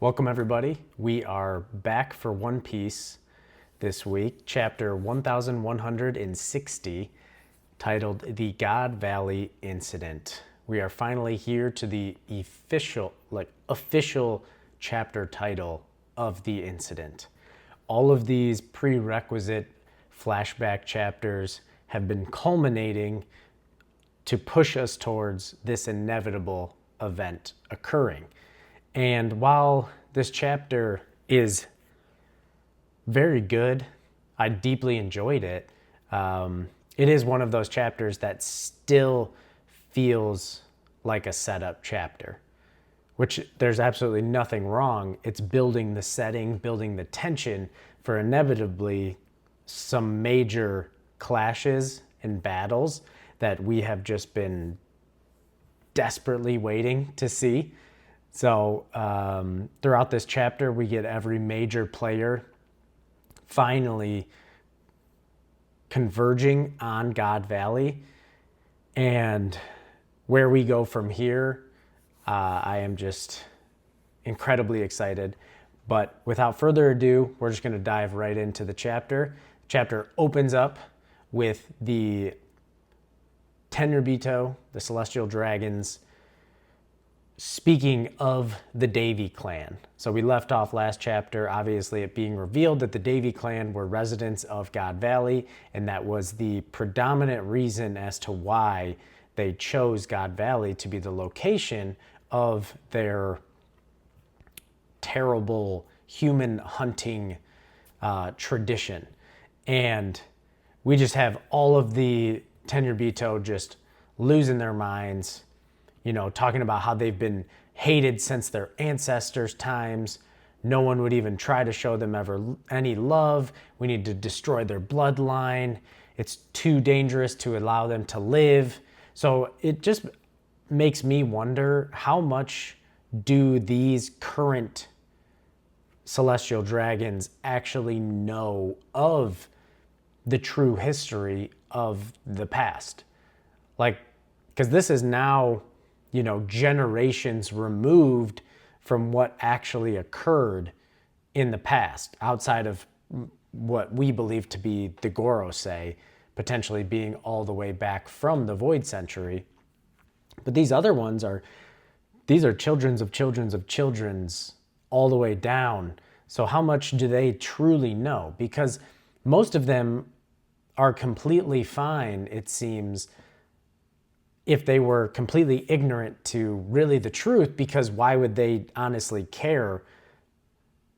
Welcome, everybody. We are back for One Piece this week, chapter 1160, titled The God Valley Incident. We are finally here to the official chapter title of the incident. All of these prerequisite flashback chapters have been culminating to push us towards this inevitable event occurring. And while this chapter is very good, I deeply enjoyed it. It is one of those chapters that still feels like a setup chapter, which there's absolutely nothing wrong. It's building the setting, building the tension for inevitably some major clashes and battles that we have just been desperately waiting to see. So throughout this chapter, we get every major player finally converging on God Valley. And where we go from here, I am just incredibly excited. But without further ado, we're just going to dive right into the chapter. The chapter opens up with the Tenryubito, the Celestial Dragons, speaking of the Davy clan. So we left off last chapter, obviously, it being revealed that the Davy clan were residents of God Valley, and that was the predominant reason as to why they chose God Valley to be the location of their terrible human hunting tradition. And we just have all of the Tenryubito just losing their minds, talking about how they've been hated since their ancestors' times. No one would even try to show them ever any love. We need to destroy their bloodline. It's too dangerous to allow them to live. So it just makes me wonder, how much do these current celestial dragons actually know of the true history of the past? Because this is now, generations removed from what actually occurred in the past, outside of what we believe to be the Gorosei, potentially being all the way back from the Void Century. But these other ones these are children's of children's of children's all the way down. So how much do they truly know? Because most of them are completely fine, it seems, if they were completely ignorant to really the truth, because why would they honestly care?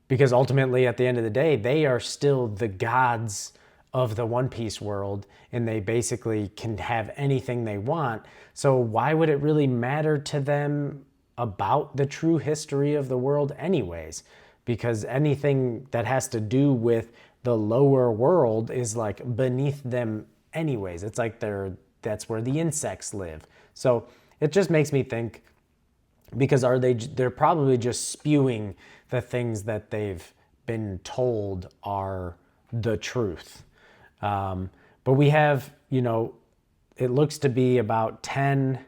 Because ultimately, at the end of the day, they are still the gods of the One Piece world, and they basically can have anything they want. So why would it really matter to them about the true history of the world anyways? Because anything that has to do with the lower world is like beneath them anyways. It's like that's where the insects live. So it just makes me think, because they're probably just spewing the things that they've been told are the truth. But we have, it looks to be about 10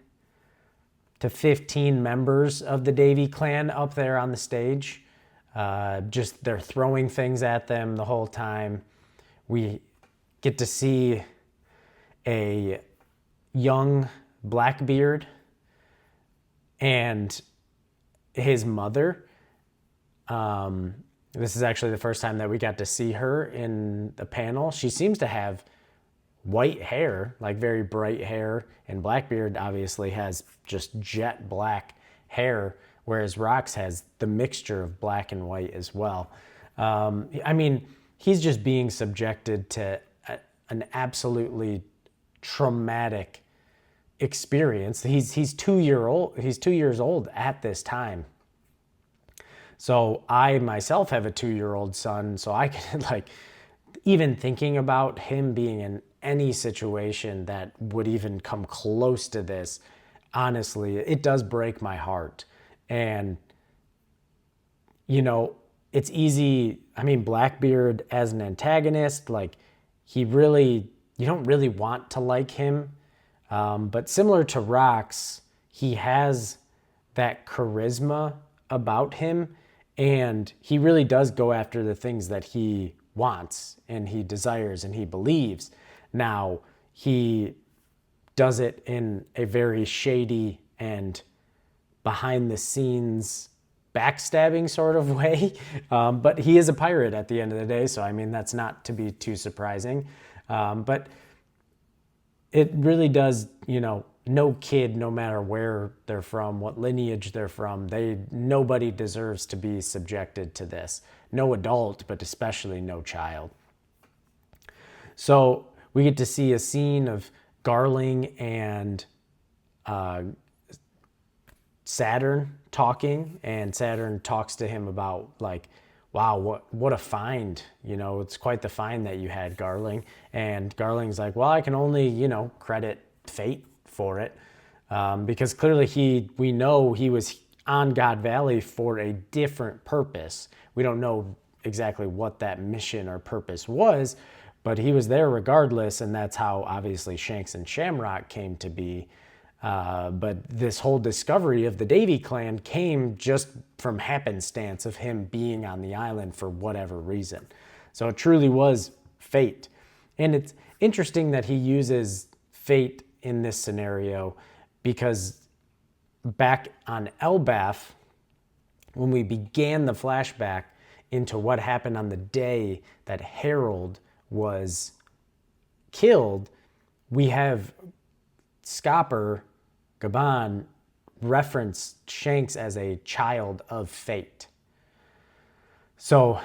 to 15 members of the Davy clan up there on the stage. Just they're throwing things at them the whole time. We get to see a young Blackbeard and his mother. This is actually the first time that we got to see her in the panel. She seems to have white hair, like very bright hair, and Blackbeard obviously has just jet black hair, whereas Rox has the mixture of black and white as well. He's just being subjected to an absolutely traumatic experience. He's 2 years old. He's 2 years old at this time. So I myself have a 2-year-old son. So I can even thinking about him being in any situation that would even come close to this, honestly, it does break my heart. And it's easy. Blackbeard as an antagonist, you don't really want to like him. But similar to Rox, he has that charisma about him, And he really does go after the things that he wants and he desires and he believes. Now, he does it in a very shady and behind the scenes backstabbing sort of way. But he is a pirate at the end of the day. So, I mean, that's not to be too surprising. But it really does, no kid, no matter where they're from, what lineage they're from, nobody deserves to be subjected to this. No adult, but especially no child. So we get to see a scene of Garling and Saturn talking, and Saturn talks to him about like, wow, what a find, it's quite the find that you had, Garling. And Garling's like, well, I can only, credit fate for it, because clearly we know he was on God Valley for a different purpose. We don't know exactly what that mission or purpose was, but he was there regardless, and that's how obviously Shanks and Shamrock came to be. But this whole discovery of the Davy clan came just from happenstance of him being on the island for whatever reason. So it truly was fate. And it's interesting that he uses fate in this scenario, because back on Elbaf, when we began the flashback into what happened on the day that Harold was killed, we have Scopper, Gabon, reference Shanks as a child of fate. So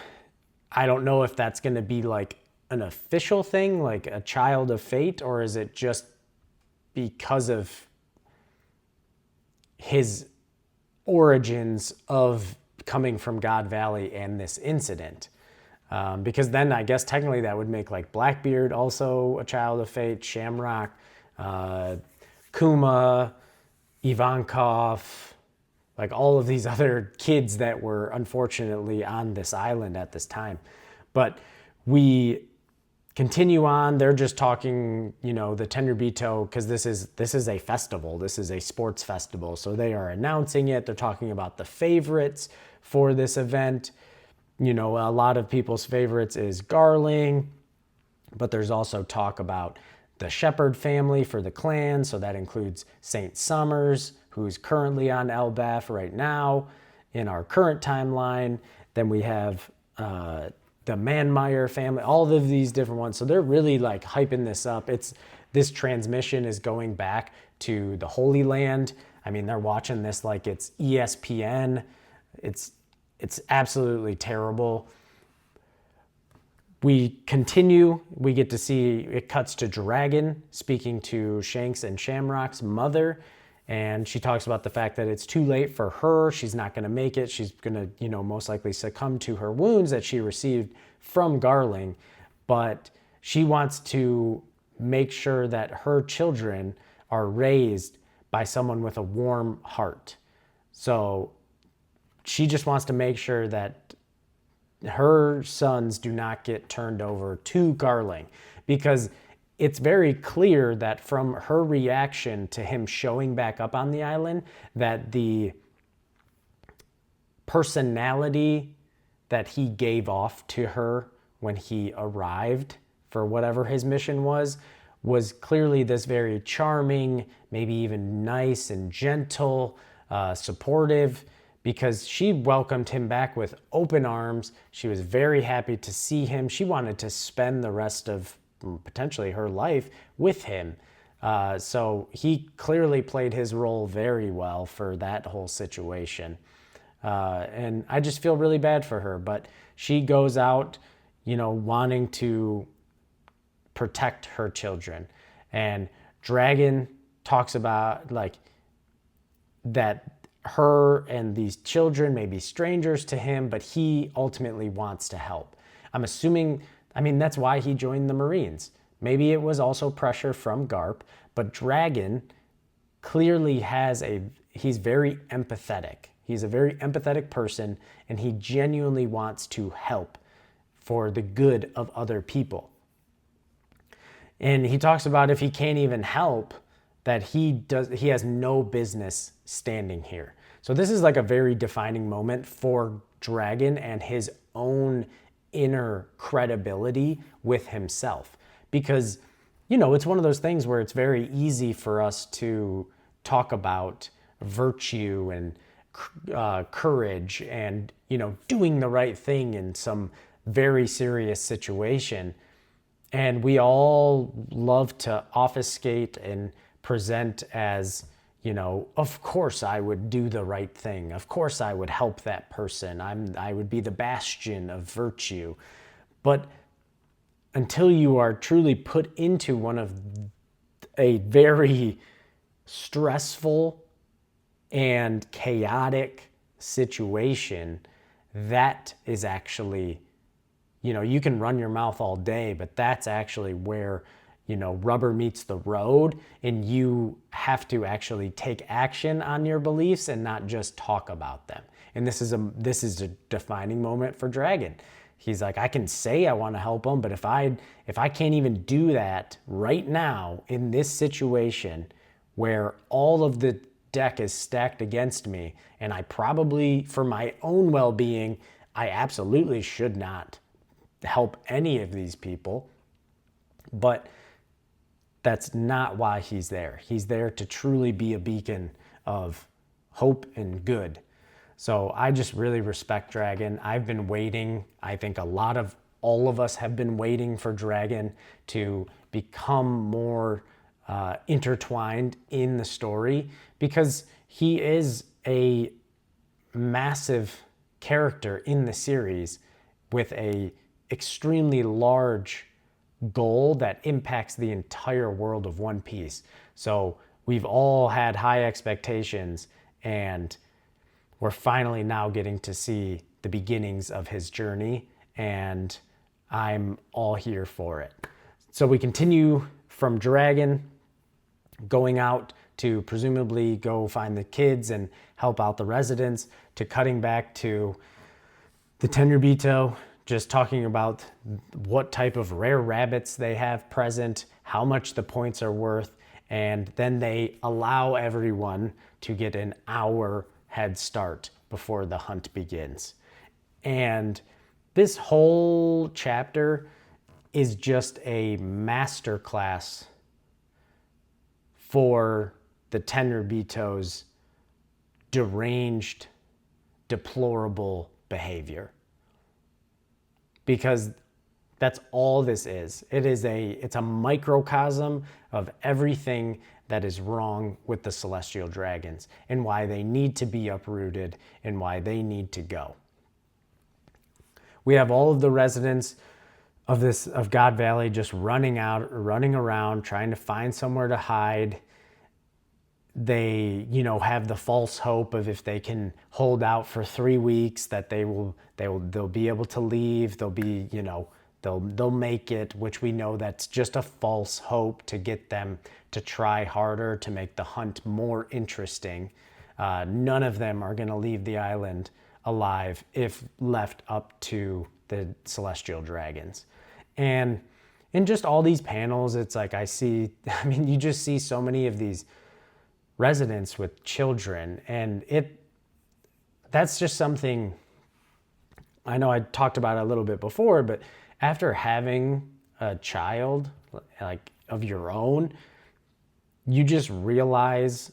I don't know if that's going to be like an official thing, like a child of fate, or is it just because of his origins of coming from God Valley and this incident. Because then I guess technically that would make like Blackbeard also a child of fate, Shamrock, Kuma, Ivankov, like all of these other kids that were unfortunately on this island at this time. But we continue on. They're just talking, the Tenryubito, because this is a festival. This is a sports festival. So they are announcing it. They're talking about the favorites for this event. A lot of people's favorites is Garling, but there's also talk about the Shepherd family for the clan. So that includes Saint Summers, who's currently on Elbaf right now in our current timeline. Then we have the Manmeyer family, all of these different ones. So they're really like hyping this up. This transmission is going back to the Holy Land. I mean, they're watching this like it's ESPN. It's absolutely terrible. We continue. We get to see, it cuts to Dragon speaking to Shanks and Shamrock's mother. And she talks about the fact that it's too late for her. She's not going to make it. She's going to, most likely succumb to her wounds that she received from Garling. But she wants to make sure that her children are raised by someone with a warm heart. So she just wants to make sure that her sons do not get turned over to Garling, because it's very clear that from her reaction to him showing back up on the island, that the personality that he gave off to her when he arrived for whatever his mission was clearly this very charming, maybe even nice and gentle, supportive, because she welcomed him back with open arms. She was very happy to see him. She wanted to spend the rest of potentially her life with him. So he clearly played his role very well for that whole situation. And I just feel really bad for her, but she goes out, wanting to protect her children. And Dragon talks about like that her and these children may be strangers to him, but he ultimately wants to help. I'm assuming, that's why he joined the Marines. Maybe it was also pressure from Garp, but Dragon clearly he's very empathetic. He's a very empathetic person, and he genuinely wants to help for the good of other people. And he talks about if he can't even help, that he has no business standing here. So this is like a very defining moment for Dragon and his own inner credibility with himself. Because, it's one of those things where it's very easy for us to talk about virtue and courage and, doing the right thing in some very serious situation. And we all love to obfuscate and present as, of course I would do the right thing. Of course I would help that person. I would be the bastion of virtue. But until you are truly put into one of a very stressful and chaotic situation, that is actually, you can run your mouth all day, but that's actually where, rubber meets the road, and you have to actually take action on your beliefs and not just talk about them. And this is a defining moment for Dragon. He's like, I can say I want to help them, but if I can't even do that right now in this situation where all of the deck is stacked against me, and I probably, for my own well-being, I absolutely should not help any of these people. But that's not why he's there. He's there to truly be a beacon of hope and good. So I just really respect Dragon. I've been waiting. I think all of us have been waiting for Dragon to become more intertwined in the story, because he is a massive character in the series with a extremely large goal that impacts the entire world of One Piece. So we've all had high expectations, and we're finally now getting to see the beginnings of his journey, and I'm all here for it. So we continue from Dragon going out to presumably go find the kids and help out the residents, to cutting back to the Tenryubito, just talking about what type of rare rabbits they have present, how much the points are worth, and then they allow everyone to get an hour head start before the hunt begins. And this whole chapter is just a masterclass for the Tenryubito's deranged, deplorable behavior. Because that's all this is. It's a microcosm of everything that is wrong with the Celestial Dragons, and why they need to be uprooted, and why they need to go. We have all of the residents of God Valley just running around, trying to find somewhere to hide. They, have the false hope of, if they can hold out for 3 weeks, that they'll be able to leave. They'll be, they'll make it, which we know that's just a false hope to get them to try harder, to make the hunt more interesting. None of them are going to leave the island alive if left up to the Celestial Dragons. And in just all these panels, it's like you just see so many of these residents with children, and that's just something I know I talked about it a little bit before, but after having a child like of your own, you just realize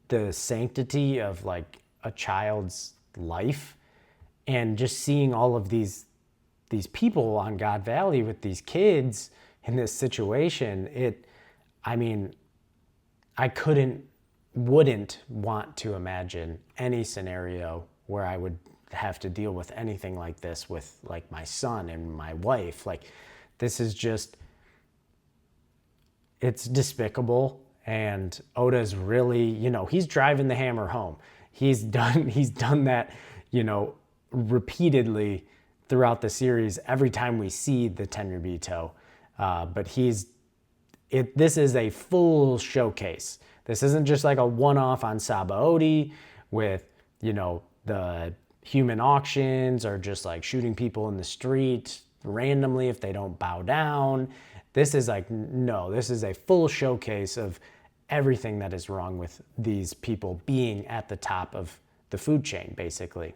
the sanctity of like a child's life, and just seeing all of these people on God Valley with these kids in this situation, I wouldn't want to imagine any scenario where I would have to deal with anything like this with like my son and my wife. Like, this is just, it's despicable. And Oda's really, he's driving the hammer home. He's done that, repeatedly throughout the series every time we see the Tenryubito. But this is a full showcase. This isn't just like a one-off on Sabaody with, the human auctions, or just like shooting people in the street randomly if they don't bow down. This is this is a full showcase of everything that is wrong with these people being at the top of the food chain, basically.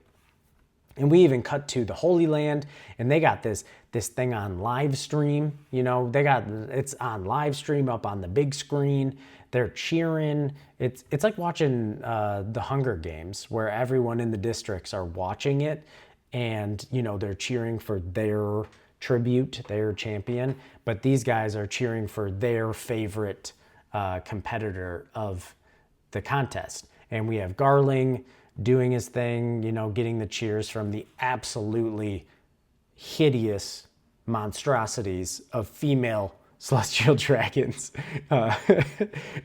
And we even cut to the Holy Land, and they got this thing on live stream. It's on live stream up on the big screen. They're cheering. It's like watching the Hunger Games, where everyone in the districts are watching it, and they're cheering for their tribute, their champion. But these guys are cheering for their favorite competitor of the contest. And we have Garling doing his thing, getting the cheers from the absolutely hideous monstrosities of female celestial dragons. I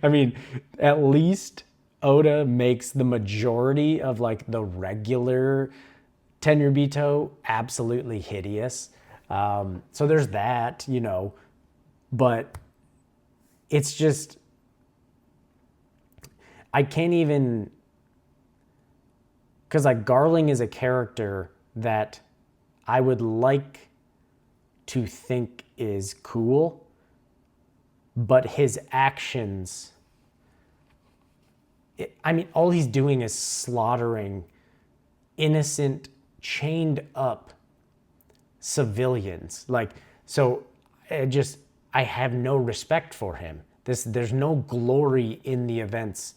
mean, at least Oda makes the majority of like the regular Tenryubito absolutely hideous. So there's that, but it's just, I can't even, because like Garling is a character that I would like to think is cool, but his actions, all he's doing is slaughtering innocent, chained up civilians. I have no respect for him. There's no glory in the events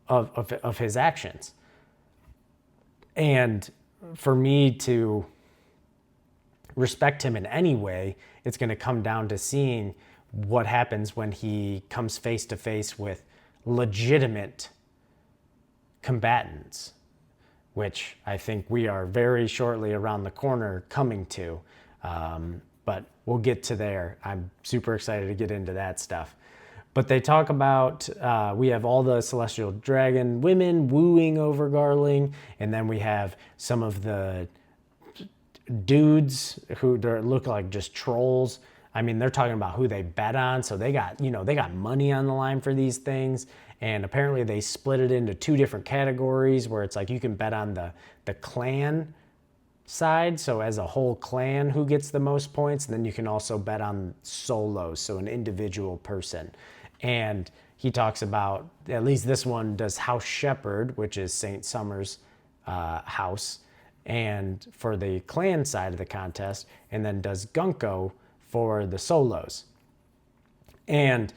of his actions. And for me to respect him in any way, it's going to come down to seeing what happens when he comes face to face with legitimate combatants, which I think we are very shortly around the corner coming to. But we'll get to there. I'm super excited to get into that stuff. But they talk about, we have all the celestial dragon women wooing over Garling, and then we have some of the dudes who look like just trolls. They're talking about who they bet on, so they got money on the line for these things. And apparently they split it into two different categories where it's like you can bet on the clan side, so as a whole clan who gets the most points, and then you can also bet on solos, so an individual person. And he talks about, at least this one does House Shepherd, which is Saint Summer's house, and for the clan side of the contest, and then does Gunko for the solos. And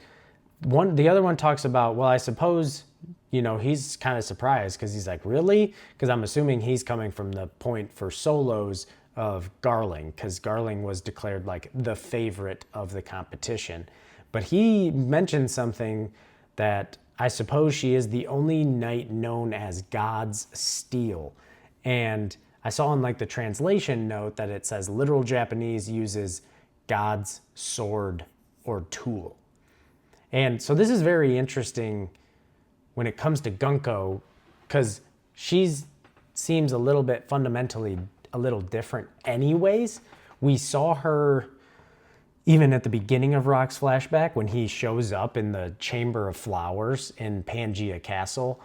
the other one talks about, well, I suppose, he's kind of surprised because he's like, really? Because I'm assuming he's coming from the point for solos of Garling, because Garling was declared like the favorite of the competition. But he mentioned something that I suppose she is the only knight known as God's Steel. And I saw in like the translation note that it says literal Japanese uses God's sword or tool. And so this is very interesting when it comes to Gunko, because she seems a little bit fundamentally a little different anyways. We saw her even at the beginning of Rock's flashback when he shows up in the Chamber of Flowers in Pangaea Castle.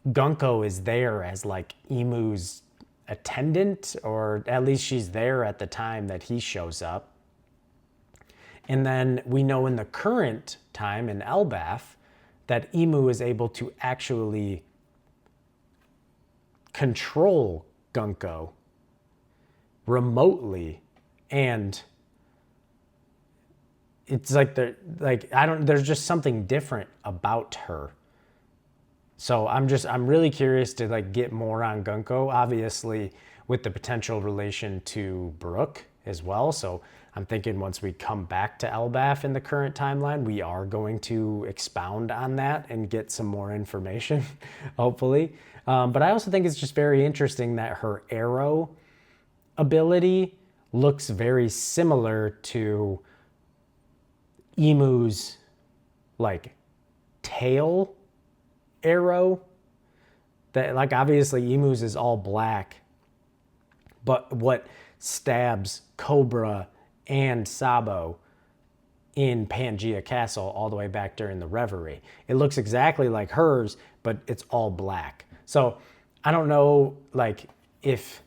Gunko is there as like Imu's attendant, or at least she's there at the time that he shows up. And then we know in the current time in Elbaf that Imu is able to actually control Gunko remotely, and it's like there's just something different about her. So I'm really curious to like get more on Gunko, obviously with the potential relation to Brook as well. So I'm thinking once we come back to Elbaf in the current timeline, we are going to expound on that and get some more information, hopefully. But I also think it's just very interesting that her arrow ability looks very similar to Imu's like tail arrow. That like obviously Imu's is all black, but what stabs Cobra and Sabo in Pangaea Castle all the way back during the Reverie, it looks exactly like hers, but it's all black. So I don't know like if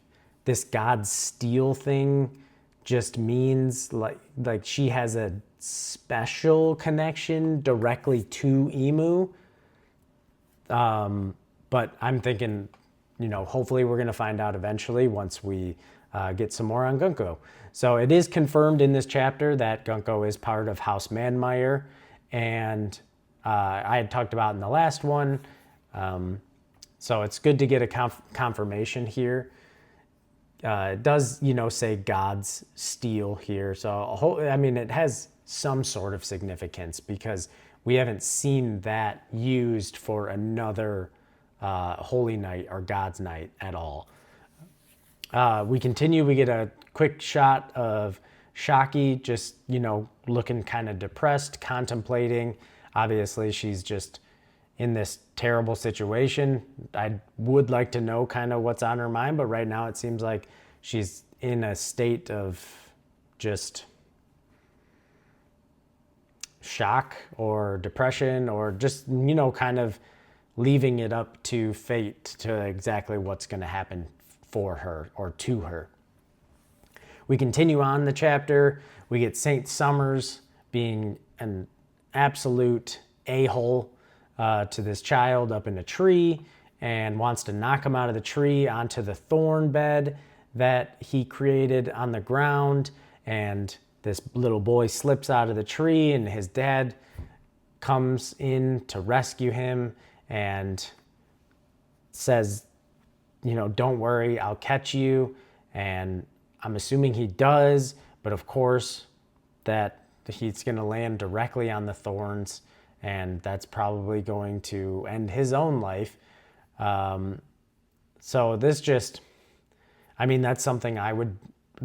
this God's Steel thing just means like she has a special connection directly to Imu. But I'm thinking hopefully we're going to find out eventually once we get some more on Gunko. So it is confirmed in this chapter that Gunko is part of House Manmeyer, and I had talked about in the last one. So it's good to get a confirmation here. It does, say God's steel here. So, it has some sort of significance because we haven't seen that used for another Holy Night or God's Night at all. We continue, we get a quick shot of Shaki just, looking kind of depressed, contemplating. Obviously, she's just in this terrible situation. I would like to know kind of what's on her mind, but right now it seems like she's in a state of just shock or depression, or just, kind of leaving it up to fate to exactly what's going to happen for her or to her. We continue on the chapter. We get Saint Summers being an absolute a-hole to this child up in a tree, and wants to knock him out of the tree onto the thorn bed that he created on the ground. And this little boy slips out of the tree, and his dad comes in to rescue him and says, don't worry, I'll catch you. And I'm assuming he does, but of course that he's going to land directly on the thorns, and that's probably going to end his own life. So this just, that's something I would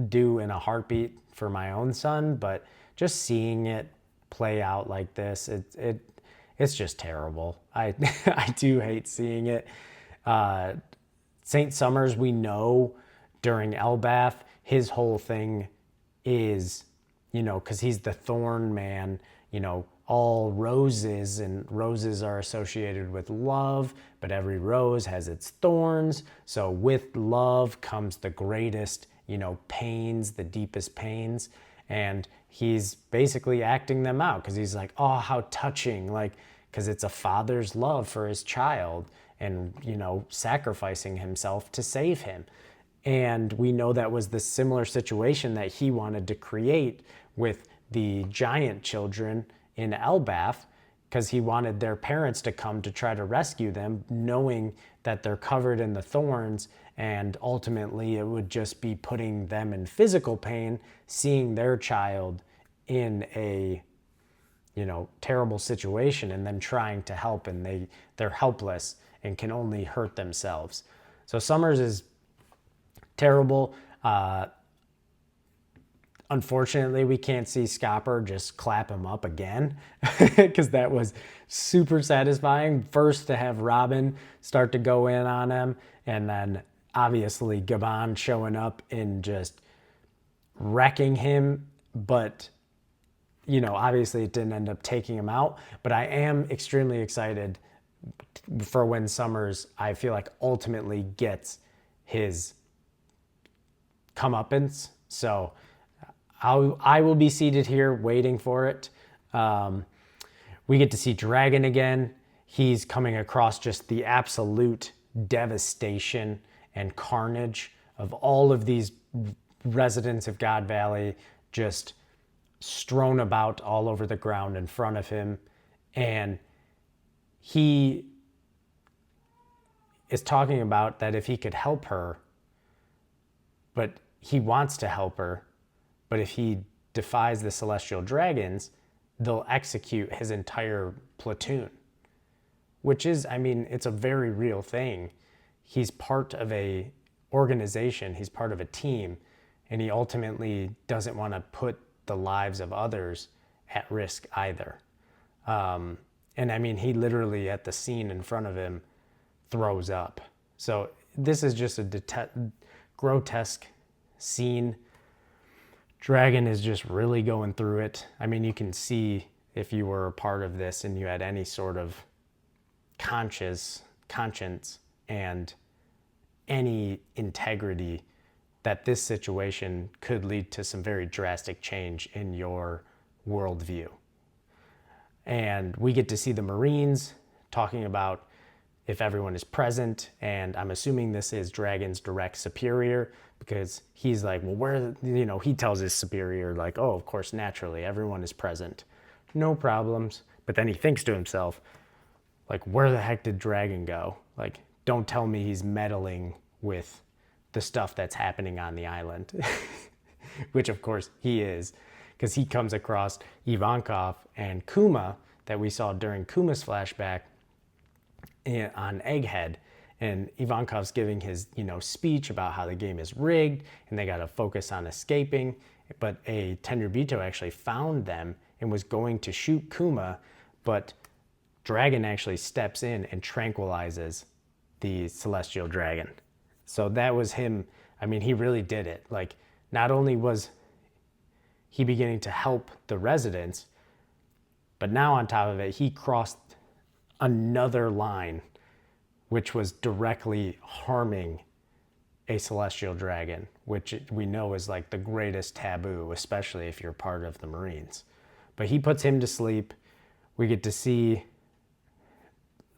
do in a heartbeat for my own son, but just seeing it play out like this, it's just terrible. I do hate seeing it. Saint Summers, we know during Elbath, his whole thing is, because he's the thorn man, all roses, and roses are associated with love, but every rose has its thorns. So with love comes the greatest, pains, the deepest pains. And he's basically acting them out because he's like, oh, how touching, because it's a father's love for his child and, sacrificing himself to save him. And we know that was the similar situation that he wanted to create with the giant children in Elbath, because he wanted their parents to come to try to rescue them, knowing that they're covered in the thorns, and ultimately it would just be putting them in physical pain, seeing their child in a terrible situation and then trying to help, and they're helpless and can only hurt themselves. So Summers is terrible. Unfortunately, we can't see Scopper just clap him up again, because that was super satisfying. First, to have Robin start to go in on him, and then obviously Gabon showing up and just wrecking him. But, obviously it didn't end up taking him out. But I am extremely excited for when Summers, I feel like, ultimately gets his comeuppance. So I will be seated here waiting for it. We get to see Dragon again. He's coming across just the absolute devastation and carnage of all of these residents of God Valley just strewn about all over the ground in front of him. And he is talking about that if he could help her, but he wants to help her, but if he defies the celestial dragons, they'll execute his entire platoon, which is, it's a very real thing. He's part of a organization, he's part of a team, and he ultimately doesn't want to put the lives of others at risk either. And he literally, at the scene in front of him, throws up. So this is just a grotesque scene. Dragon is just really going through it. You can see, if you were a part of this and you had any sort of conscience and any integrity, that this situation could lead to some very drastic change in your worldview. And we get to see the Marines talking about if everyone is present. And I'm assuming this is Dragon's direct superior, because he's like, well, where, he tells his superior, like, oh, of course, naturally, everyone is present. No problems. But then he thinks to himself, like, where the heck did Dragon go? Like, don't tell me he's meddling with the stuff that's happening on the island. Which, of course, he is, because he comes across Ivankov and Kuma that we saw during Kuma's flashback on Egghead. And Ivankov's giving his, speech about how the game is rigged and they got to focus on escaping. But a Tenryubito actually found them and was going to shoot Kuma, but Dragon actually steps in and tranquilizes the Celestial Dragon. So that was him. I mean, he really did it. Like, not only was he beginning to help the residents, but now on top of it, he crossed another line, which was directly harming a Celestial Dragon, which we know is like the greatest taboo, especially if you're part of the Marines. But he puts him to sleep. We get to see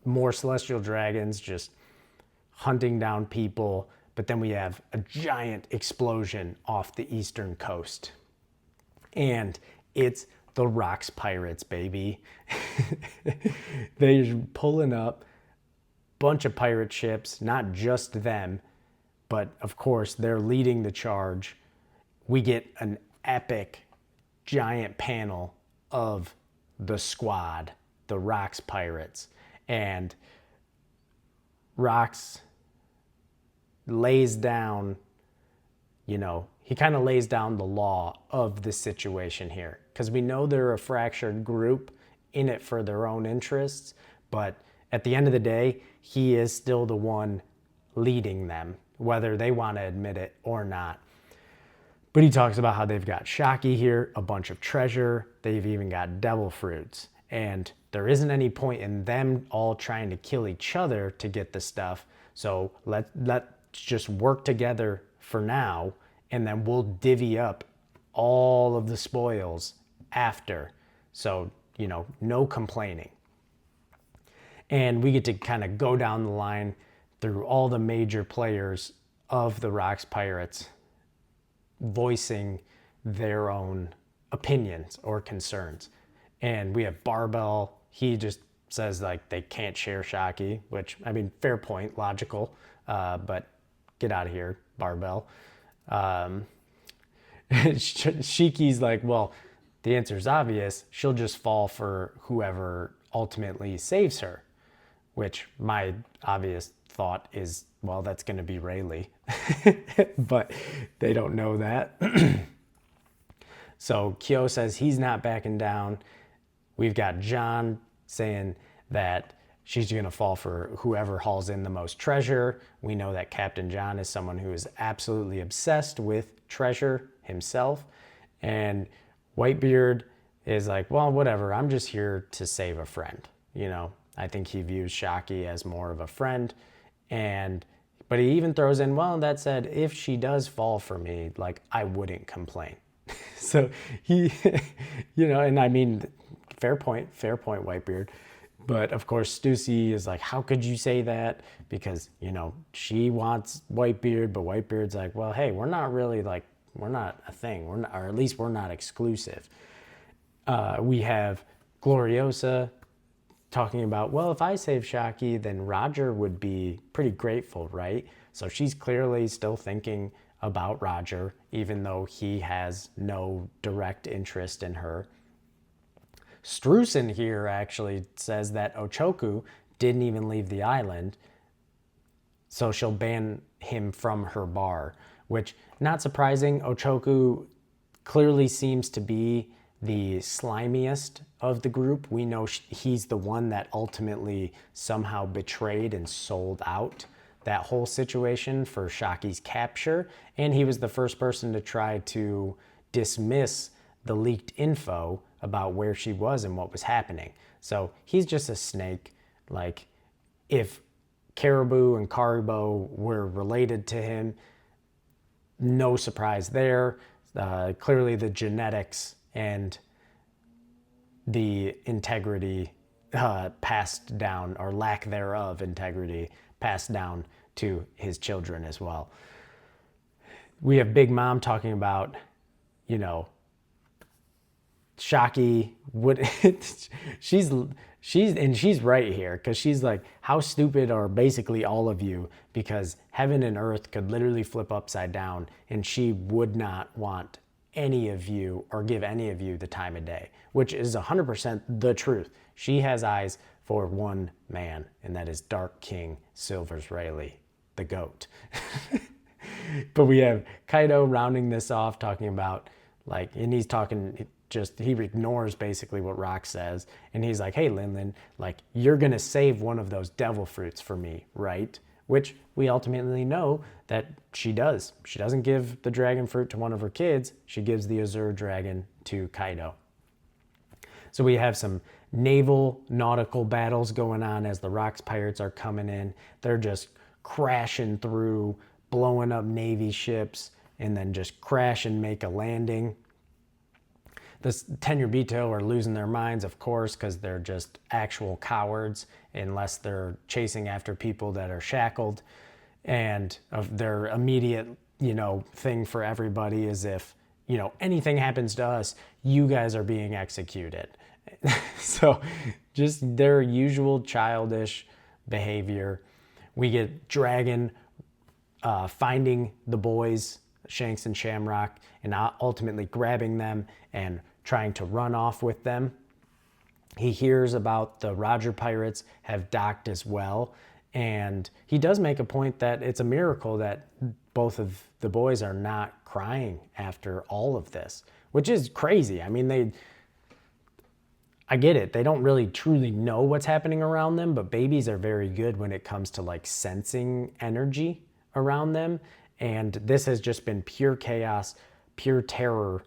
more Celestial Dragons just hunting down people. But then we have a giant explosion off the eastern coast. And it's the Rocks Pirates, baby. They're pulling up, bunch of pirate ships, not just them, but of course they're leading the charge. We get an epic giant panel of the squad, the Rocks Pirates, and Rocks lays down, he kind of lays down the law of the situation here, because we know they're a fractured group in it for their own interests, but at the end of the day, he is still the one leading them, whether they want to admit it or not. But he talks about how they've got Shaki here, a bunch of treasure, they've even got devil fruits, and there isn't any point in them all trying to kill each other to get the stuff, so let's just work together for now, and then we'll divvy up all of the spoils after. So, no complaining. And we get to kind of go down the line through all the major players of the Rocks Pirates voicing their own opinions or concerns. And we have Barbell. He just says, like, they can't share Shaki, which, I mean, fair point, logical, but get out of here, Barbell. Shiki's like, well, the answer is obvious. She'll just fall for whoever ultimately saves her, which my obvious thought is, well, that's going to be Rayleigh. But they don't know that. So Kyo says he's not backing down. We've got John saying that she's going to fall for whoever hauls in the most treasure. We know that Captain John is someone who is absolutely obsessed with treasure himself. And Whitebeard is like, well, whatever. I'm just here to save a friend. I think he views Shaki as more of a friend. But he even throws in, well, that said, if she does fall for me, like, I wouldn't complain. So he, and I mean, fair point, Whitebeard. But of course, Stussy is like, how could you say that? Because, she wants Whitebeard, but Whitebeard's like, well, hey, we're not really like, we're not a thing. We're not, or at least we're not exclusive. We have Gloriosa talking about, well, if I save Shaki, then Roger would be pretty grateful, right? So she's clearly still thinking about Roger, even though he has no direct interest in her. Streusen here actually says that Ochoku didn't even leave the island, so she'll ban him from her bar, which, not surprising. Ochoku clearly seems to be the slimiest of the group. We know he's the one that ultimately somehow betrayed and sold out that whole situation for Shaki's capture, and he was the first person to try to dismiss the leaked info about where she was and what was happening. So he's just a snake. Like, if Caribou and Karibo were related to him, no surprise there. Clearly the genetics and the integrity passed down, or lack thereof integrity passed down to his children as well. We have Big Mom talking about, you know, Shaki would she's right here, because she's like, how stupid are basically all of you, because heaven and earth could literally flip upside down and she would not want any of you or give any of you the time of day, which is 100% the truth. She has eyes for one man, and that is Dark King Silvers Rayleigh, the GOAT. But we have Kaido rounding this off, talking about, like, and he's talking, just, he ignores basically what Rock says, and he's like, hey, Lin, like, you're gonna save one of those devil fruits for me, right? Which we ultimately know that she does. She doesn't give the dragon fruit to one of her kids, she gives the Azure Dragon to Kaido. So we have some nautical battles going on as the Rocks pirates are coming in. They're just crashing through, blowing up Navy ships, and then just crash and make a landing. The Tenryubito are losing their minds, of course, because they're just actual cowards, unless they're chasing after people that are shackled. And of their immediate, thing for everybody is, if, anything happens to us, you guys are being executed. So just their usual childish behavior. We get Dragon finding the boys, Shanks and Shamrock, and ultimately grabbing them and trying to run off with them. He hears about the Roger pirates have docked as well, and he does make a point that it's a miracle that both of the boys are not crying after all of this, which is crazy. I mean, I get it. They don't really truly know what's happening around them, but babies are very good when it comes to like sensing energy around them. And this has just been pure chaos, pure terror.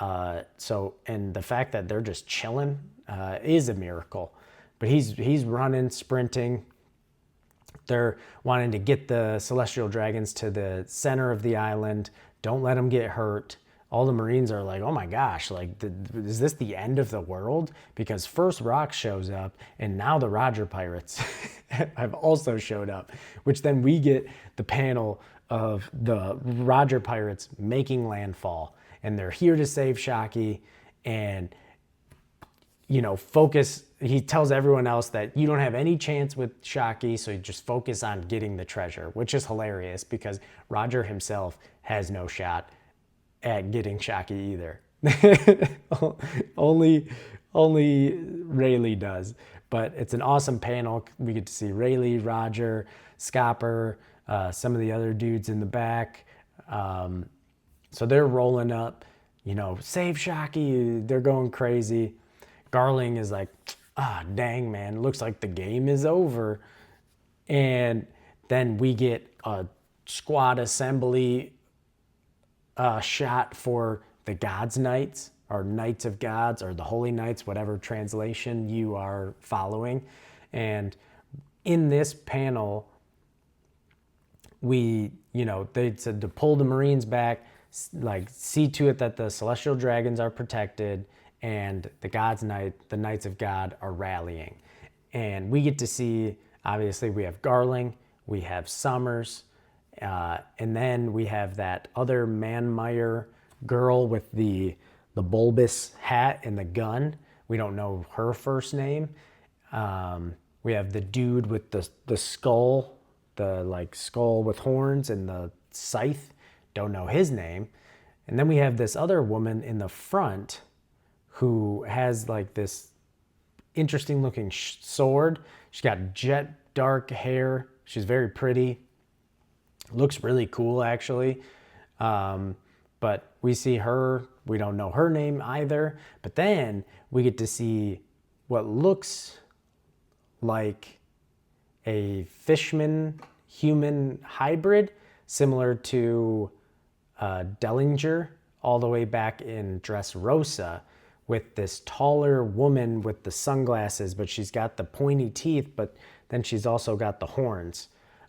And the fact that they're just chilling is a miracle. But he's running, sprinting. They're wanting to get the celestial dragons to the center of the island. Don't let them get hurt. All the Marines are like, oh my gosh, like, is this the end of the world? Because first Rock shows up, and now the Roger pirates have also showed up, which then we get the panel of the Roger pirates making landfall, and they're here to save Shaki, and focus. He tells everyone else that you don't have any chance with Shaki, so you just focus on getting the treasure, which is hilarious because Roger himself has no shot at getting Shaki either. only Rayleigh does. But it's an awesome panel. We get to see Rayleigh, Roger, Scopper, some of the other dudes in the back. So they're rolling up, save Shaki. They're going crazy. Garling is like, dang, man, looks like the game is over. And then we get a squad assembly shot for the Gods Knights, or Knights of Gods, or the Holy Knights, whatever translation you are following. And in this panel, they said to pull the Marines back, like see to it that the Celestial Dragons are protected, and the Knights of God are rallying. And we get to see, obviously, we have Garling, we have Summers, and then we have that other Manmeyer girl with the bulbous hat and the gun. We don't know her first name. We have the dude with the skull, the skull with horns and the scythe. Don't know his name. And then we have this other woman in the front who has like this interesting looking sword. She's got jet dark hair. She's very pretty. Looks really cool, actually. But we see her. We don't know her name either. But then we get to see what looks like a fishman human hybrid, similar to Dellinger all the way back in Dressrosa, with this taller woman with the sunglasses, but she's got the pointy teeth, but then she's also got the horns.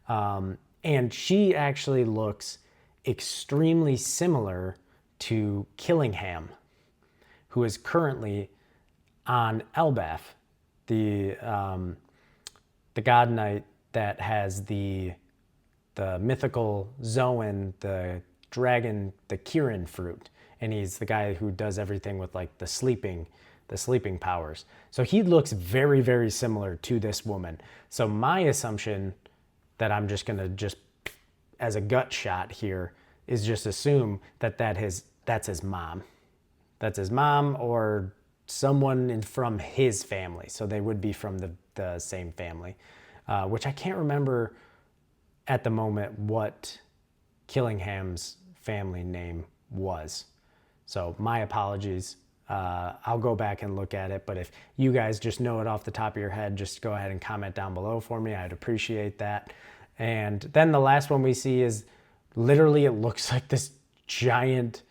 And she actually looks extremely similar to Killingham, who is currently on Elbaf. the God Knight that has the mythical Zoan, the dragon, the Kirin fruit, and he's the guy who does everything with like the sleeping powers. So he looks very, very similar to this woman. So my assumption that I'm just gonna as a gut shot here is just assume that's his mom. That's his mom or someone from his family. So they would be from the same family, which I can't remember at the moment what Killingham's family name was. So my apologies. I'll go back and look at it, but if you guys just know it off the top of your head, just go ahead and comment down below for me. I'd appreciate that. And then the last one we see is literally, it looks like this giant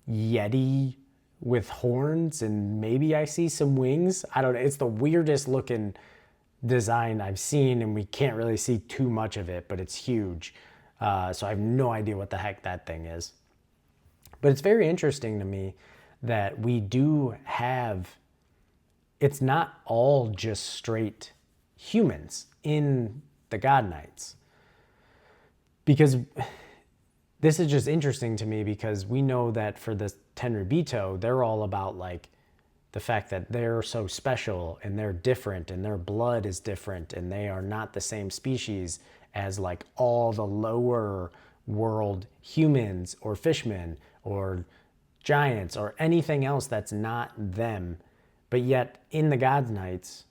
Yeti with horns, and maybe I see some wings. I don't know. It's the weirdest looking design I've seen, and we can't really see too much of it, but it's huge. So I have no idea what the heck that thing is. But it's very interesting to me that we do have, it's not all just straight humans in the God Knights. Because this is just interesting to me, because we know that for the Tenryubito, they're all about like the fact that they're so special and they're different and their blood is different and they are not the same species as like all the lower world humans or fishmen or giants or anything else that's not them. But yet in the God Knights,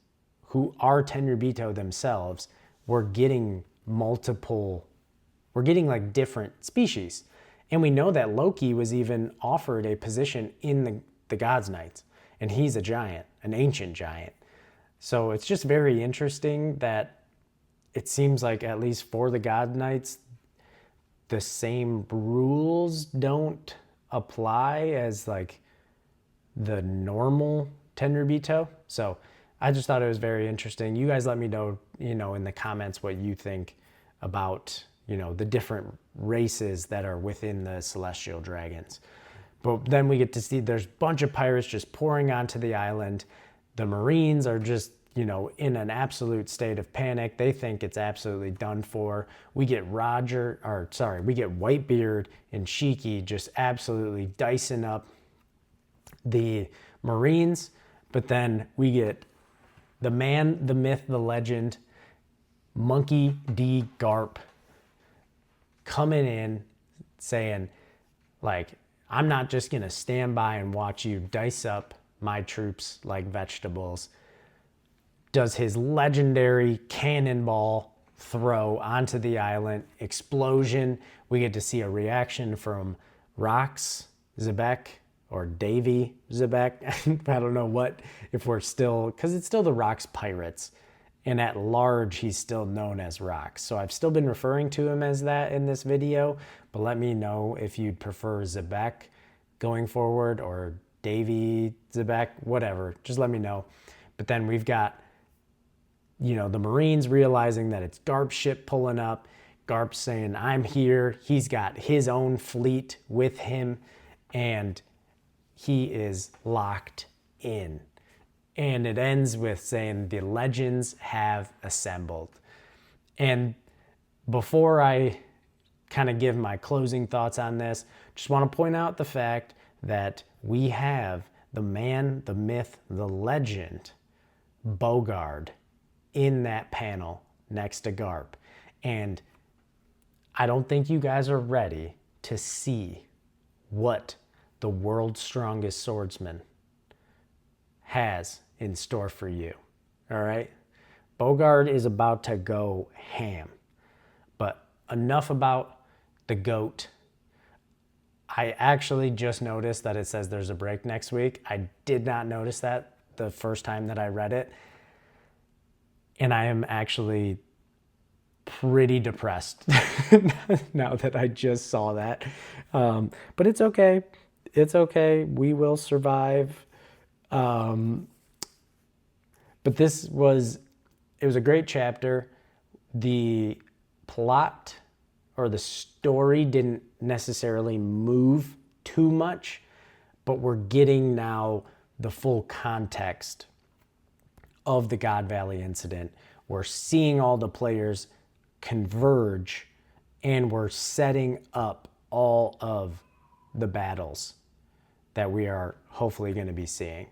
who are Tenryubito themselves, we're getting like different species. And we know that Loki was even offered a position in the God's Knights, and he's a giant, an ancient giant. So it's just very interesting that it seems like, at least for the God Knights, the same rules don't apply as like the normal Tenryubito. So I just thought it was very interesting. You guys let me know, in the comments what you think about, the different races that are within the celestial dragons. But then we get to see there's a bunch of pirates just pouring onto the island. The Marines are just, in an absolute state of panic. They think it's absolutely done for. We get Whitebeard and Shiki just absolutely dicing up the Marines. But then we get the man, the myth, the legend, Monkey D. Garp, coming in saying, like, I'm not just going to stand by and watch you dice up my troops like vegetables. Does his legendary cannonball throw onto the island, explosion. We get to see a reaction from Rox Zebek or Davy Zebek. I don't know if we're still, because it's still the Rox Pirates. And at large, he's still known as Rox. So I've still been referring to him as that in this video, but let me know if you'd prefer Zebek going forward or Davy Zebek, whatever. Just let me know. But then we've got, the Marines realizing that it's Garp's ship pulling up. Garp's saying, I'm here. He's got his own fleet with him, and he is locked in. And it ends with saying the legends have assembled. And before I kind of give my closing thoughts on this, just want to point out the fact that we have the man, the myth, the legend, Bogard, in that panel next to Garp. And I don't think you guys are ready to see what the world's strongest swordsman has in store for you. All right? Bogard is about to go ham. But enough about the GOAT. I actually just noticed that it says there's a break next week. I did not notice that the first time that I read it. And I am actually pretty depressed now that I just saw that. But it's okay. It's okay. We will survive. But it was a great chapter. The plot or the story didn't necessarily move too much, but we're getting now the full context of the God Valley incident. We're seeing all the players converge, and we're setting up all of the battles that we are hopefully going to be seeing.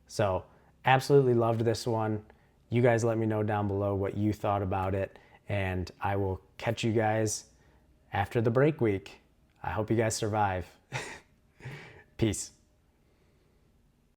So absolutely loved this one. You guys let me know down below what you thought about it, and I will catch you guys after the break week. I hope you guys survive. Peace.